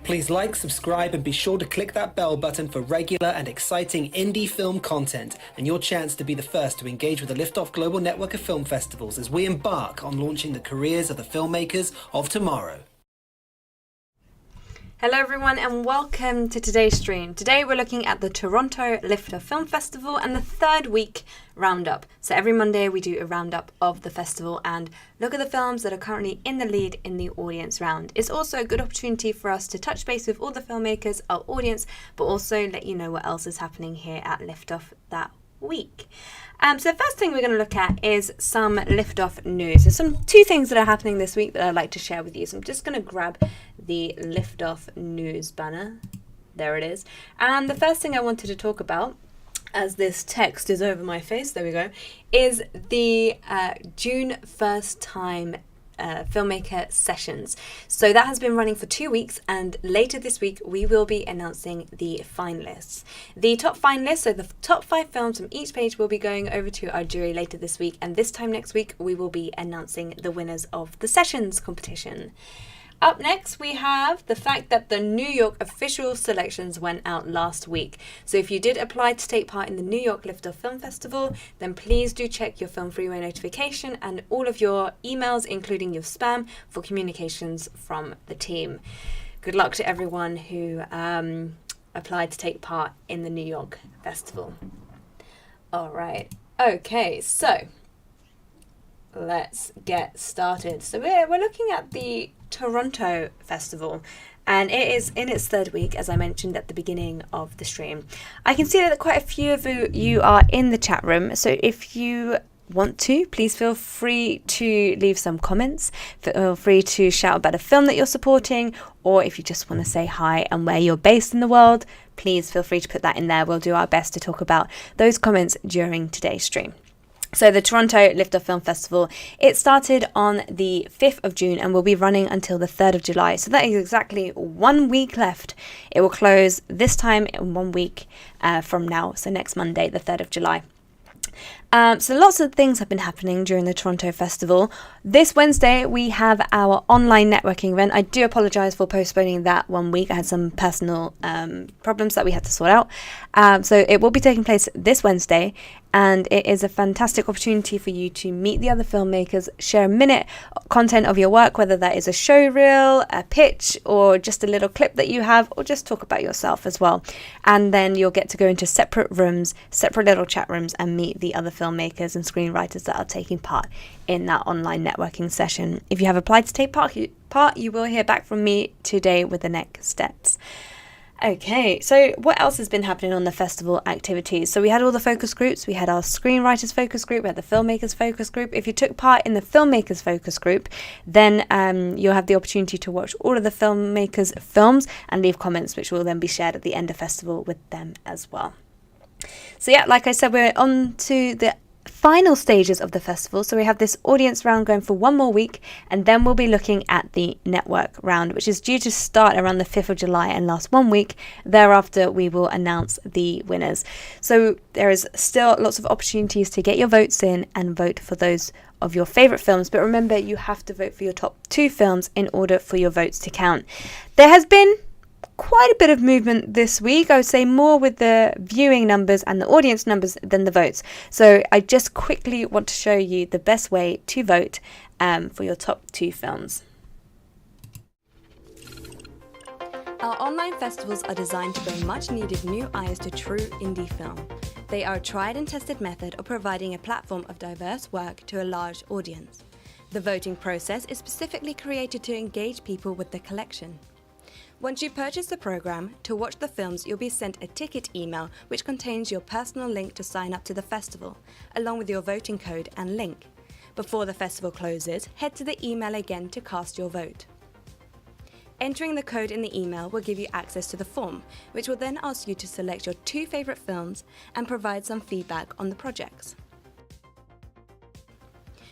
Please like, subscribe, and be sure to click that bell button for regular and exciting indie film content and your chance to be the first to engage with the Liftoff Global Network of Film Festivals as we embark on launching the careers of the filmmakers of tomorrow. Hello everyone and welcome to today's stream. Today we're looking at the Toronto Liftoff Film Festival and the third week roundup. So every Monday we do a roundup of the festival and look at the films that are currently in the lead in the audience round. It's also a good opportunity for us to touch base with all the filmmakers, our audience, but also let you know what else is happening here at Liftoff that week. So the first thing we're going to look at is some Liftoff news. There's two things that are happening this week that I'd like to share with you. So I'm just going to grab the Liftoff news banner. There it is. And the first thing I wanted to talk about, as this text is over my face, there we go, is the June 1st time filmmaker sessions. So that has been running for 2 weeks, and later this week we will be announcing the finalists. The top finalists, so the top 5 films from each page, will be going over to our jury later this week, and this time next week we will be announcing the winners of the sessions competition. Up next, we have the fact that the New York official selections went out last week. So if you did apply to take part in the New York Liftoff Film Festival, then please do check your Film Freeway notification and all of your emails, including your spam, for communications from the team. Good luck to everyone who applied to take part in the New York Festival. All right. Okay, so let's get started. So we're looking at the Toronto Festival, and it is in its third week, as I mentioned at the beginning of the stream. I can see that quite a few of you are in the chat room, so if you want to, please feel free to leave some comments, feel free to shout about a film that you're supporting, or if you just want to say hi and where you're based in the world, please feel free to put that in there. We'll do our best to talk about those comments during today's stream. So the Toronto Liftoff Film Festival, it started on the 5th of June and will be running until the 3rd of July. So that is exactly 1 week left. It will close this time in 1 week from now, so next Monday, the 3rd of July. So lots of things have been happening during the Toronto Festival. This Wednesday, we have our online networking event. I do apologise for postponing that 1 week. I had some personal problems that we had to sort out. So it will be taking place this Wednesday, and it is a fantastic opportunity for you to meet the other filmmakers, share a minute content of your work, whether that is a show reel, a pitch, or just a little clip that you have, or just talk about yourself as well. And then you'll get to go into separate rooms, separate little chat rooms, and meet the other filmmakers and screenwriters that are taking part in that online networking session. If you have applied to take part, you will hear back from me today with the next steps. Okay, so what else has been happening on the festival activities? So we had all the focus groups, we had our screenwriters focus group, we had the filmmakers focus group. If you took part in the filmmakers focus group, then you'll have the opportunity to watch all of the filmmakers' films and leave comments, which will then be shared at the end of festival with them as well. So yeah, like I said, we're on to the final stages of the festival. So we have this audience round going for 1 more week, and then we'll be looking at the network round, which is due to start around the 5th of July and last 1 week. Thereafter, we will announce the winners. So there is still lots of opportunities to get your votes in and vote for those of your favourite films. But remember, you have to vote for your top 2 films in order for your votes to count. There has been quite a bit of movement this week. I would say more with the viewing numbers and the audience numbers than the votes. So I just quickly want to show you the best way to vote for your top 2 films. Our online festivals are designed to bring much needed new eyes to true indie film. They are a tried and tested method of providing a platform of diverse work to a large audience. The voting process is specifically created to engage people with the collection. Once you purchase the program, to watch the films you'll be sent a ticket email which contains your personal link to sign up to the festival, along with your voting code and link. Before the festival closes, head to the email again to cast your vote. Entering the code in the email will give you access to the form, which will then ask you to select your 2 favourite films and provide some feedback on the projects.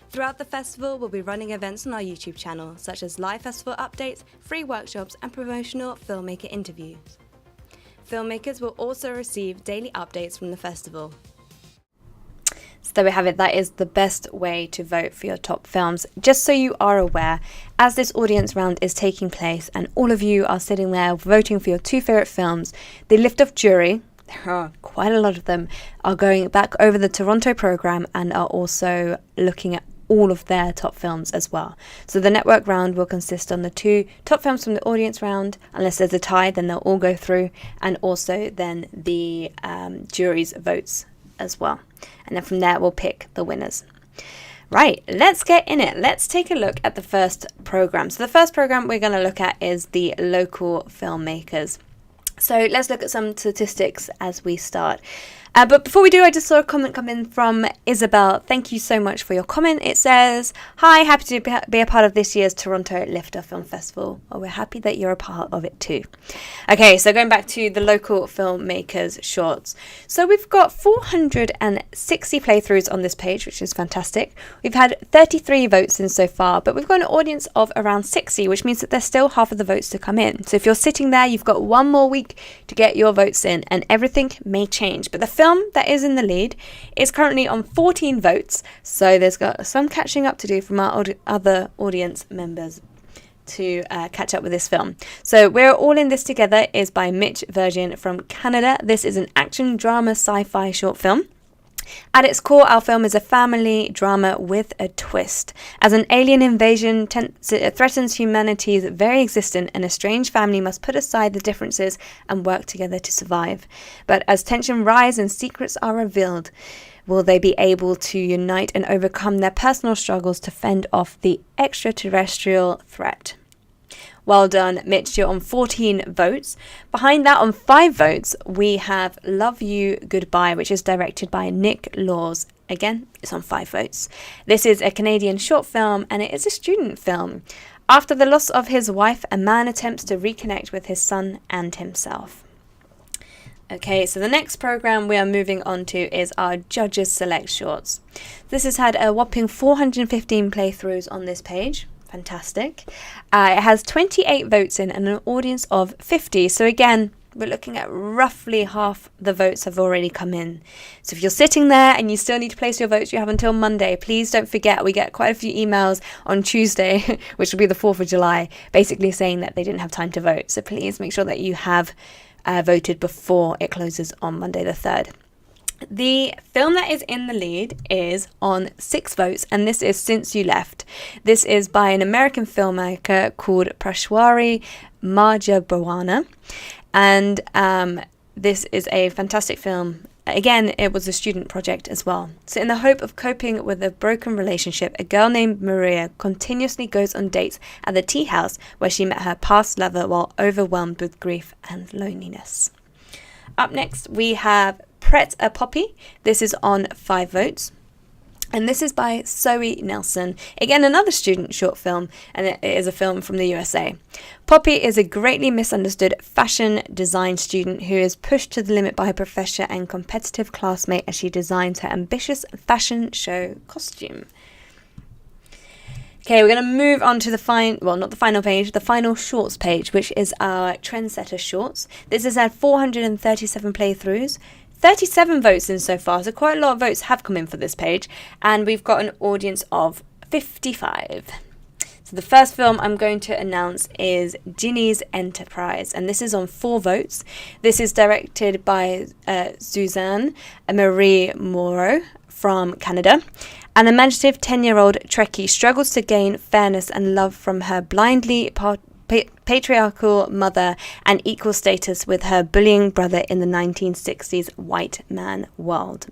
Throughout the festival, we'll be running events on our YouTube channel, such as live festival updates, free workshops, and promotional filmmaker interviews. Filmmakers will also receive daily updates from the festival. So there we have it. That is the best way to vote for your top films. Just so you are aware, as this audience round is taking place and all of you are sitting there voting for your 2 favourite films, the lift-off jury, there are quite a lot of them, are going back over the Toronto programme and are also looking at all of their top films as well. So the network round will consist on the 2 top films from the audience round. Unless there's a tie, then they'll all go through, and also then the jury's votes as well. And then from there we'll pick the winners. Right, let's get in it. Let's take a look at the first program. So the first program we're going to look at is the local filmmakers. So let's look at some statistics as we start. But before we do, I just saw a comment come in from Isabel. Thank you so much for your comment. It says, "Hi, happy to be a part of this year's Toronto Lifter Film Festival." Well, we're happy that you're a part of it too. Okay, so going back to the local filmmakers shorts. So we've got 460 playthroughs on this page, which is fantastic. We've had 33 votes in so far, but we've got an audience of around 60, which means that there's still half of the votes to come in. So if you're sitting there, you've got one more week to get your votes in, and everything may change. But the film that is in the lead is currently on 14 votes, so there's got some catching up to do from our other audience members to catch up with this film. So We're All in This Together is by Mitch Virgin from Canada. This is an action drama sci-fi short film. At its core, our film is a family drama with a twist. As an alien invasion threatens humanity's very existence, an estranged family must put aside the differences and work together to survive. But as tension rises and secrets are revealed, will they be able to unite and overcome their personal struggles to fend off the extraterrestrial threat? Well done, Mitch, you're on 14 votes. Behind that, on 5 votes, we have Love You Goodbye, which is directed by Nick Laws. Again, it's on 5 votes. This is a Canadian short film, and it is a student film. After the loss of his wife, a man attempts to reconnect with his son and himself. Okay, so the next program we are moving on to is our Judges Select Shorts. This has had a whopping 415 playthroughs on this page. Fantastic. It has 28 votes in and an audience of 50. So again, we're looking at roughly half the votes have already come in. So if you're sitting there and you still need to place your votes, you have until Monday. Please don't forget, we get quite a few emails on Tuesday, which will be the 4th of July, basically saying that they didn't have time to vote. So please make sure that you have voted before it closes on Monday the 3rd. The film that is in the lead is on 6 votes, and this is Since You Left. This is by an American filmmaker called Prashwari Mahajabharana, and this is a fantastic film. Again, it was a student project as well. So in the hope of coping with a broken relationship, a girl named Maria continuously goes on dates at the tea house where she met her past lover while overwhelmed with grief and loneliness. Up next, we have Pret a Poppy. This is on 5 votes. And this is by Zoe Nelson. Again, another student short film, and it is a film from the USA. Poppy is a greatly misunderstood fashion design student who is pushed to the limit by her professor and competitive classmate as she designs her ambitious fashion show costume. Okay, we're going to move on to the final shorts page, which is our Trendsetter Shorts. This has had 437 playthroughs. 37 votes in so far, so quite a lot of votes have come in for this page, and we've got an audience of 55. So the first film I'm going to announce is Ginny's Enterprise, and this is on 4 votes. This is directed by Suzanne Marie Moreau from Canada. An imaginative 10-year-old Trekkie struggles to gain fairness and love from her blindly patriarchal mother and equal status with her bullying brother in the 1960s white man world.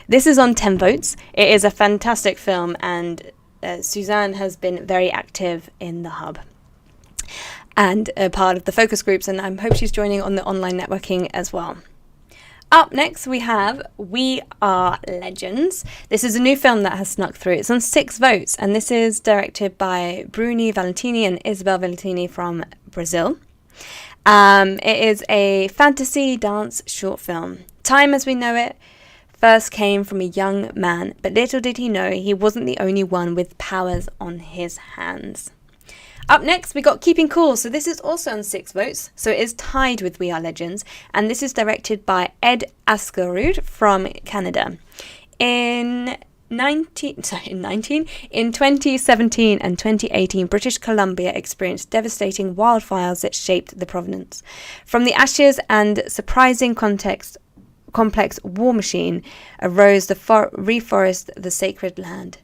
This is on 10 votes. It is a fantastic film, and Suzanne has been very active in the hub and a part of the focus groups, and I hope she's joining on the online networking as well. Up next, we have We Are Legends. This is a new film that has snuck through. It's on 6 votes, and this is directed by Bruni Valentini and Isabel Valentini from Brazil. It is a fantasy dance short film. Time as we know it first came from a young man, but little did he know he wasn't the only one with powers on his hands. Up next, we got Keeping Cool. So this is also on 6 votes. So it is tied with We Are Legends. And this is directed by Ed Askerud from Canada. In 2017 and 2018, British Columbia experienced devastating wildfires that shaped the province. From the ashes and surprising complex war machine arose the reforest the sacred land.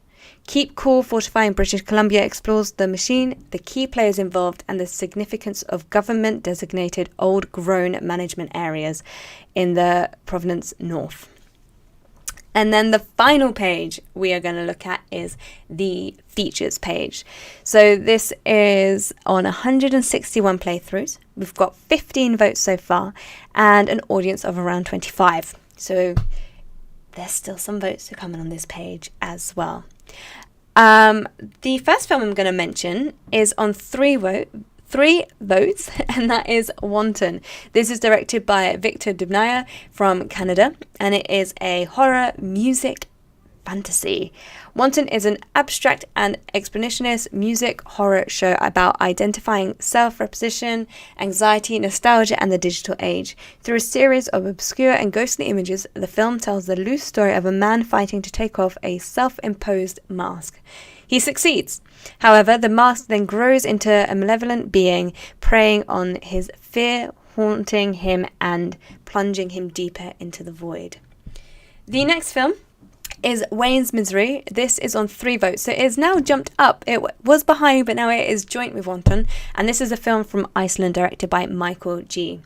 Keep Cool Fortifying British Columbia explores the machine, the key players involved, and the significance of government-designated old-grown management areas in the province north. And then the final page we are going to look at is the features page. So this is on 161 playthroughs. We've got 15 votes so far and an audience of around 25. So there's still some votes to come in on this page as well. The first film I'm going to mention is on three votes, and that is Wanton. This is directed by Victor Dubnaya from Canada, and it is a horror music fantasy. Wanton is an abstract and expressionist music horror show about identifying self-reposition, anxiety, nostalgia, and the digital age. Through a series of obscure and ghostly images, the film tells the loose story of a man fighting to take off a self-imposed mask. He succeeds. However, the mask then grows into a malevolent being, preying on his fear, haunting him and plunging him deeper into the void. The next film is Wayne's Misery. This is on 3 votes, so it is now jumped up. It was behind, but now it is joint with Wanton, and this is a film from Iceland directed by Michael G.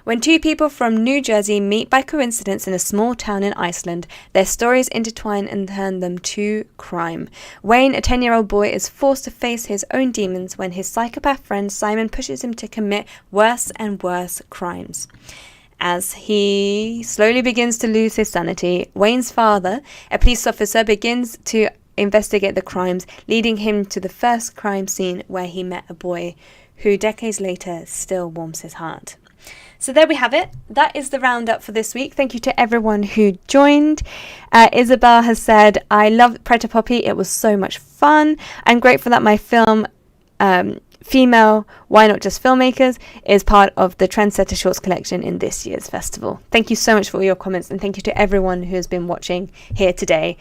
When two people from New Jersey meet by coincidence in a small town in Iceland, their stories intertwine and turn them to crime. Wayne, a 10-year-old boy, is forced to face his own demons when his psychopath friend Simon pushes him to commit worse and worse crimes. As he slowly begins to lose his sanity, Wayne's father, a police officer, begins to investigate the crimes, leading him to the first crime scene where he met a boy who decades later still warms his heart. So there we have it. That is the roundup for this week. Thank you to everyone who joined. Isabel has said, I loved Predator Poppy. It was so much fun. I'm grateful that my film, Female, Why Not Just Filmmakers, is part of the Trendsetter Shorts collection in this year's festival. Thank you so much for all your comments, and thank you to everyone who has been watching here today.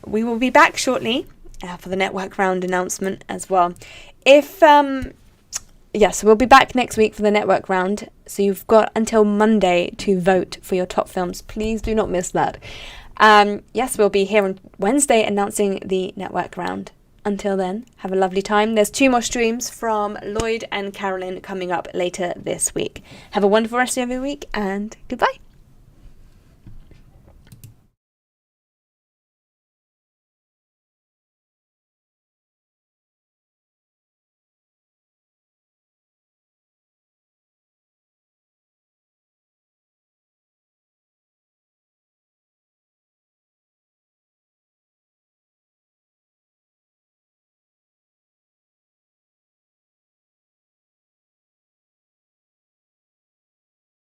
We will be back shortly for the network round announcement as well. Yes, we'll be back next week for the network round, so you've got until Monday to vote for your top films. Please do not miss that. Yes, we'll be here on Wednesday announcing the network round. Until then, have a lovely time. There's 2 more streams from Lloyd and Carolyn coming up later this week. Have a wonderful rest of your week, and goodbye.